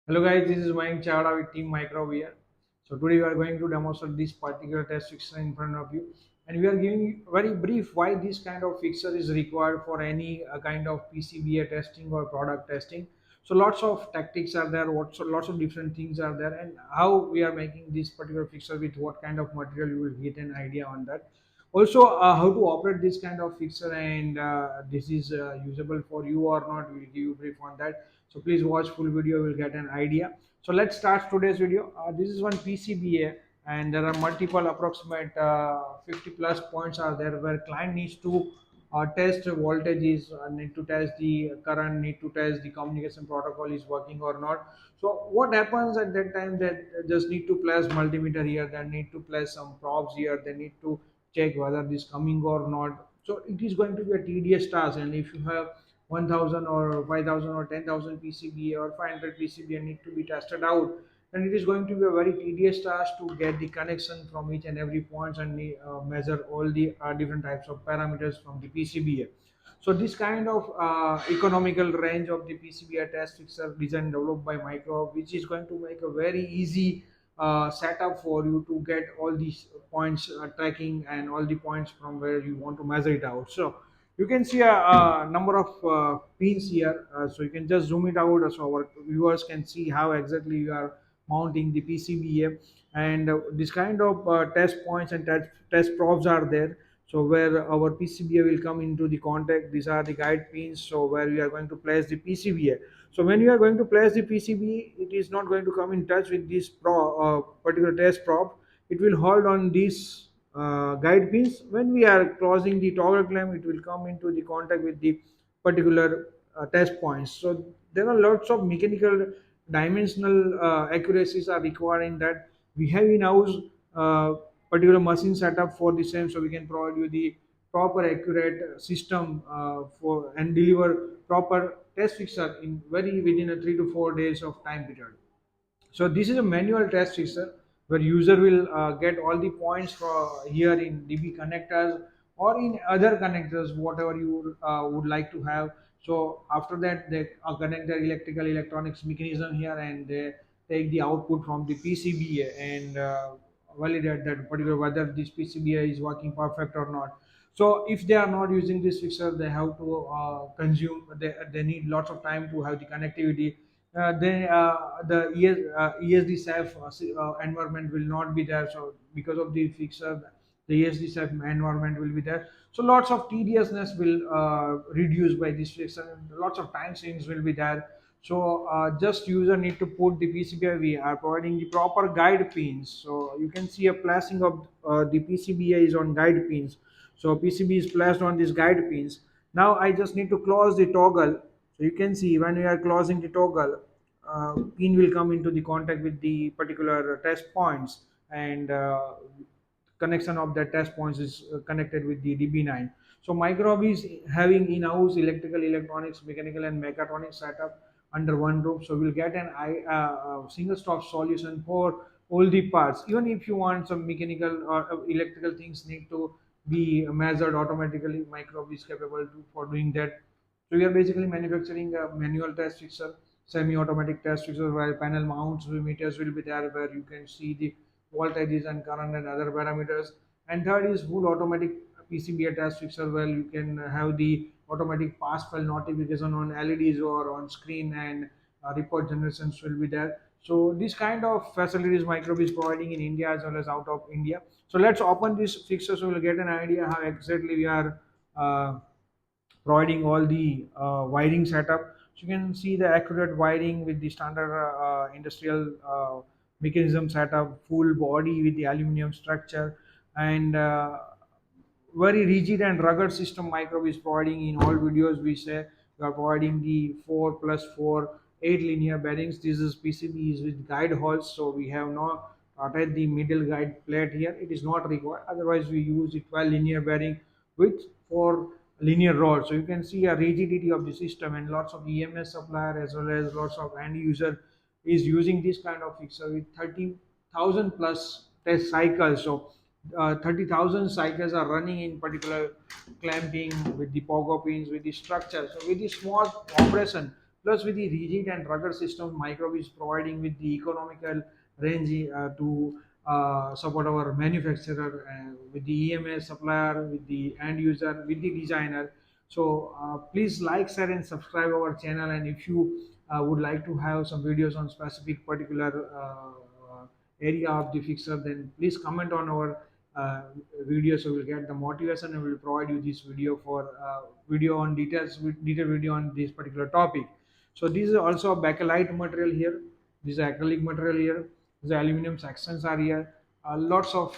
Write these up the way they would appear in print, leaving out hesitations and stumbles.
Hello guys, this is Mayank Chawda with Team Microvia. So today we are going to demonstrate this particular test fixture in front of you, and we are giving very brief why this kind of fixture is required for any kind of PCBA testing or product testing. So lots of tactics are there, lots of different things are there, and how we are making this particular fixture with what kind of material you will get an idea on that. Also, how to operate this kind of fixture and this is usable for you or not. We'll give you brief on that, so please watch full video, you'll get an idea. So let's start today's video. This is one PCBA, and there are multiple approximate 50 plus points are there where client needs to test voltages, need to test the current, need to test the communication protocol is working or not. So what happens at that time, that just need to place multimeter here, they need to place some probes here, they need to check whether this coming or not. So it is going to be a tedious task, and if you have 1000 or 5000 or 10,000 PCBA or 500 PCBA need to be tested out, and it is going to be a very tedious task to get the connection from each and every points and measure all the different types of parameters from the PCBA. So this kind of economical range of the PCBA test fixer design developed by Micro, which is going to make a very easy setup for you to get all these points tracking and all the points from where you want to measure it out. So you can see a number of pins here, so you can just zoom it out so our viewers can see how exactly you are mounting the PCBA. And this kind of test points and test probes are there, so where our PCBA will come into the contact. These are the guide pins, so where we are going to place the PCBA. So when you are going to place the PCB, it is not going to come in touch with this particular test probe. It will hold on these guide pins. When we are closing the toggle clamp, it will come into the contact with the particular test points. So there are lots of mechanical dimensional accuracies are required in that. We have in-house uh, particular machine setup for the same, so we can provide you the proper accurate system for and deliver proper test fixture in very within a 3 to 4 days of time period. So this is a manual test fixer where user will get all the points for here in DB connectors or in other connectors, whatever you would like to have. So after that, they connect the electrical electronics mechanism here, and they take the output from the PCBA and validate that particular whether this PCBA is working perfect or not. So if they are not using this fixer, they have to consume. They need lots of time to have the connectivity. Then the ESD SAF environment will not be there. So because of the fixer, the ESD SAF environment will be there. So lots of tediousness will reduce by this fixer. And lots of time savings will be there. So just user need to put the PCBA. We are providing the proper guide pins. So you can see a placing of the PCBA is on guide pins. So PCB is placed on these guide pins. Now I just need to close the toggle. So you can see when we are closing the toggle, pin will come into the contact with the particular test points, and connection of that test points is connected with the DB9. So Microhub is having in-house electrical, electronics, mechanical, and mechatronics setup under one roof. So we'll get an single stop solution for all the parts. Even if you want some mechanical or electrical things need to be measured automatically, Microhub is capable to for doing that. So we are basically manufacturing a manual test fixer, semi-automatic test fixer, where panel mounts meters will be there, where you can see the voltages and current and other parameters. And third is full automatic PCBA test fixer, where you can have the automatic pass fail notification on LEDs or on screen, and report generations will be there. So this kind of facilities Microbe is providing in India as well as out of India. So let's open this fixer so we'll get an idea how exactly we are providing all the wiring setup. So you can see the accurate wiring with the standard industrial mechanism setup, full body with the aluminum structure, and very rigid and rugged system Microbe is providing. In all videos we say we are providing the 4 plus 4 8 linear bearings. This is PCB is with guide holes, so we have not attached the middle guide plate here. It is not required, otherwise we use the 12 linear bearing with 4 linear rods. So you can see a rigidity of the system, and lots of EMS supplier as well as lots of end user is using this kind of fixer with 30,000 plus test cycles. So 30,000 cycles are running in particular clamping with the pogo pins with the structure. So with the small operation, Plus, with the rigid and rugged system, Microbe is providing with the economical range to support our manufacturer, with the EMS supplier, with the end user, with the designer. So please like, share, and subscribe our channel. And if you would like to have some videos on specific particular area of the fixer, then please comment on our uh, video, so we'll get the motivation and we'll provide you this video for video on detailed video on this particular topic. So this is also a bakelite material here. This is acrylic material here. The aluminum sections are here. Lots of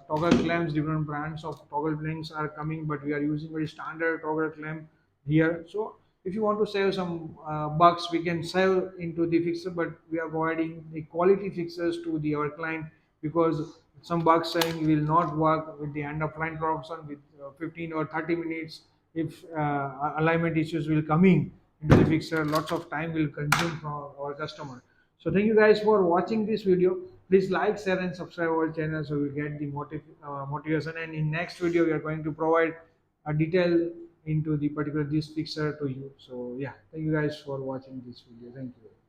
toggle clamps, different brands of toggle clamps are coming, but we are using very standard toggle clamp here. So if you want to save some bucks, we can save into the fixer, but we are providing the quality fixers to the our client, because some bugs saying will not work with the end of line production with 15 or 30 minutes. If alignment issues will coming into the fixer, lots of time will consume from our customer. So thank you guys for watching this video. Please like, share, and subscribe our channel, so we get the motivation. And in next video, we are going to provide a detail into the particular this fixer to you. So yeah, thank you guys for watching this video. Thank you.